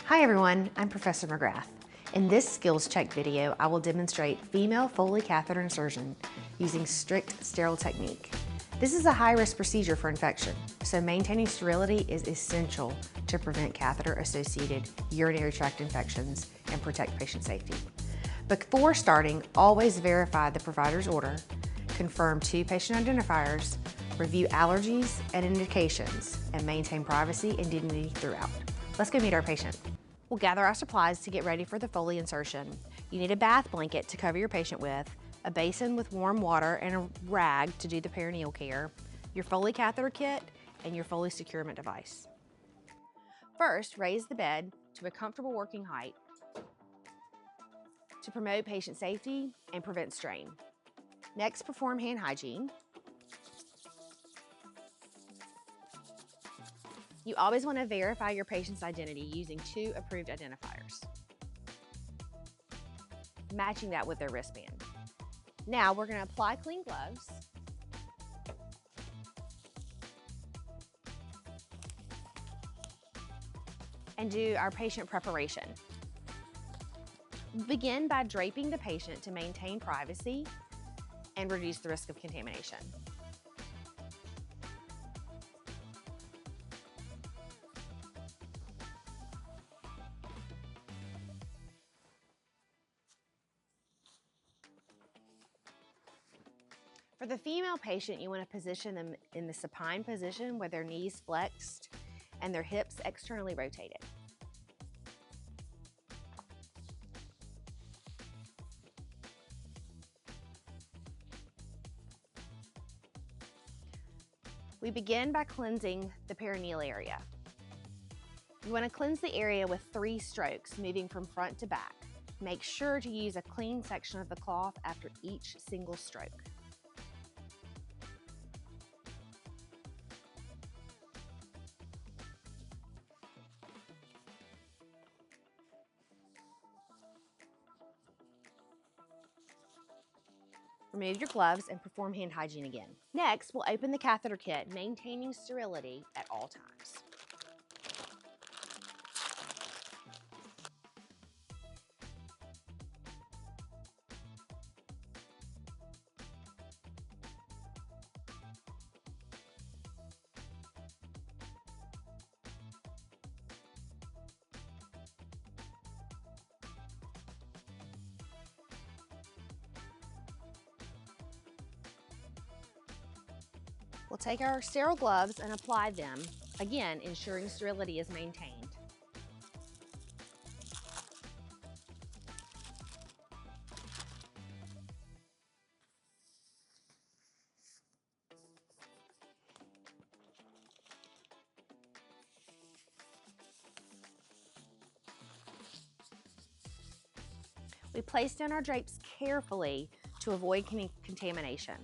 Hi everyone, I'm Professor McGrath. In this skills check video, I will demonstrate female Foley catheter insertion using strict sterile technique. This is a high-risk procedure for infection, so maintaining sterility is essential to prevent catheter-associated urinary tract infections and protect patient safety. Before starting, always verify the provider's order, confirm 2 patient identifiers, review allergies and indications, and maintain privacy and dignity throughout. Let's go meet our patient. We'll gather our supplies to get ready for the Foley insertion. You need a bath blanket to cover your patient with, a basin with warm water and a rag to do the perineal care, your Foley catheter kit, and your Foley securement device. First, raise the bed to a comfortable working height to promote patient safety and prevent strain. Next, perform hand hygiene. You always want to verify your patient's identity using 2 approved identifiers, matching that with their wristband. Now we're going to apply clean gloves and do our patient preparation. Begin by draping the patient to maintain privacy and reduce the risk of contamination. For the female patient, you want to position them in the supine position with their knees flexed and their hips externally rotated. We begin by cleansing the perineal area. You want to cleanse the area with 3 strokes, moving from front to back. Make sure to use a clean section of the cloth after each single stroke. Remove your gloves and perform hand hygiene again. Next, we'll open the catheter kit, maintaining sterility at all times. We'll take our sterile gloves and apply them, again ensuring sterility is maintained. We place down our drapes carefully to avoid contamination.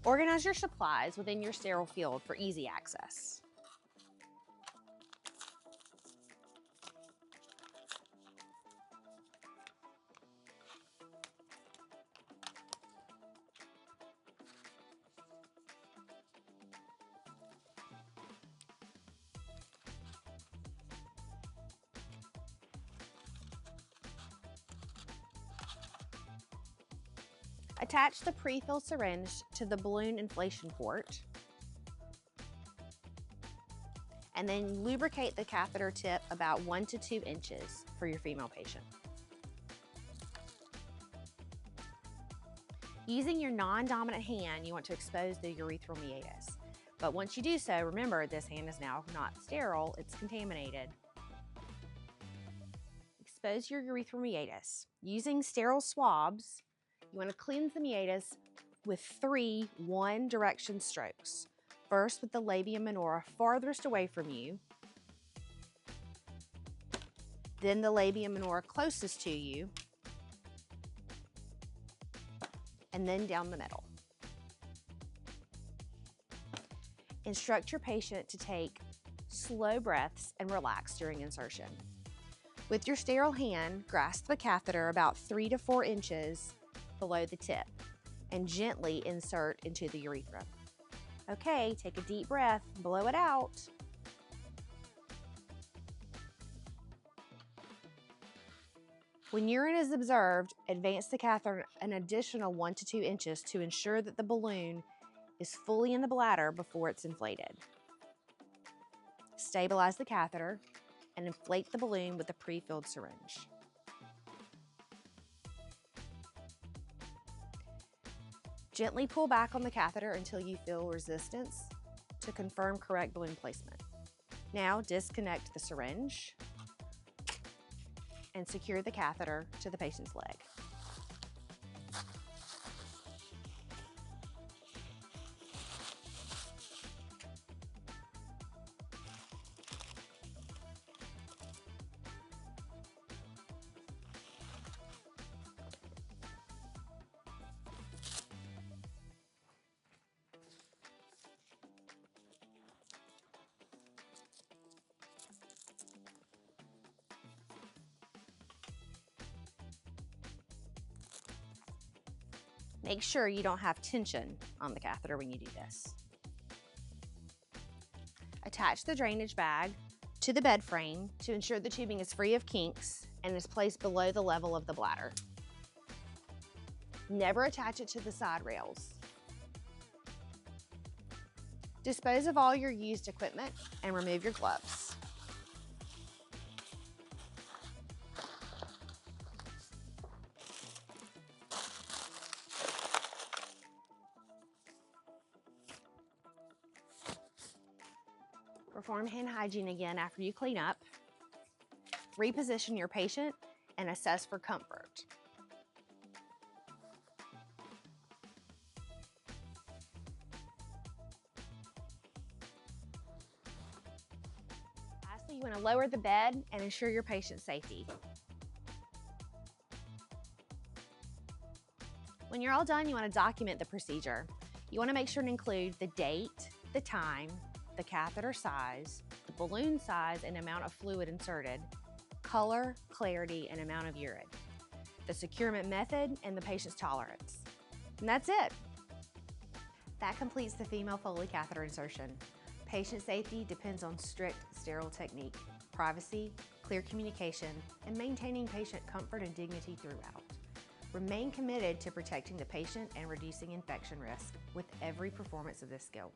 Organize your supplies within your sterile field for easy access. Attach the pre-filled syringe to the balloon inflation port, and then lubricate the catheter tip about 1 to 2 inches for your female patient. Using your non-dominant hand, you want to expose the urethral meatus. But once you do so, remember this hand is now not sterile, it's contaminated. Expose your urethral meatus. Using sterile swabs, you want to cleanse the meatus with 3 one-direction strokes. First with the labia minora farthest away from you, then the labia minora closest to you, and then down the middle. Instruct your patient to take slow breaths and relax during insertion. With your sterile hand, grasp the catheter about 3 to 4 inches below the tip and gently insert into the urethra. Okay, take a deep breath, blow it out. When urine is observed, advance the catheter an additional 1 to 2 inches to ensure that the balloon is fully in the bladder before it's inflated. Stabilize the catheter and inflate the balloon with a pre-filled syringe. Gently pull back on the catheter until you feel resistance to confirm correct balloon placement. Now disconnect the syringe and secure the catheter to the patient's leg. Make sure you don't have tension on the catheter when you do this. Attach the drainage bag to the bed frame to ensure the tubing is free of kinks and is placed below the level of the bladder. Never attach it to the side rails. Dispose of all your used equipment and remove your gloves. Perform hand hygiene again after you clean up. Reposition your patient and assess for comfort. Lastly, you want to lower the bed and ensure your patient's safety. When you're all done, you want to document the procedure. You want to make sure to include the date, the time, the catheter size, the balloon size and amount of fluid inserted, color, clarity, and amount of urine, the securement method, and the patient's tolerance. And that's it. That completes the female Foley catheter insertion. Patient safety depends on strict sterile technique, privacy, clear communication, and maintaining patient comfort and dignity throughout. Remain committed to protecting the patient and reducing infection risk with every performance of this skill.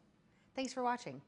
Thanks for watching.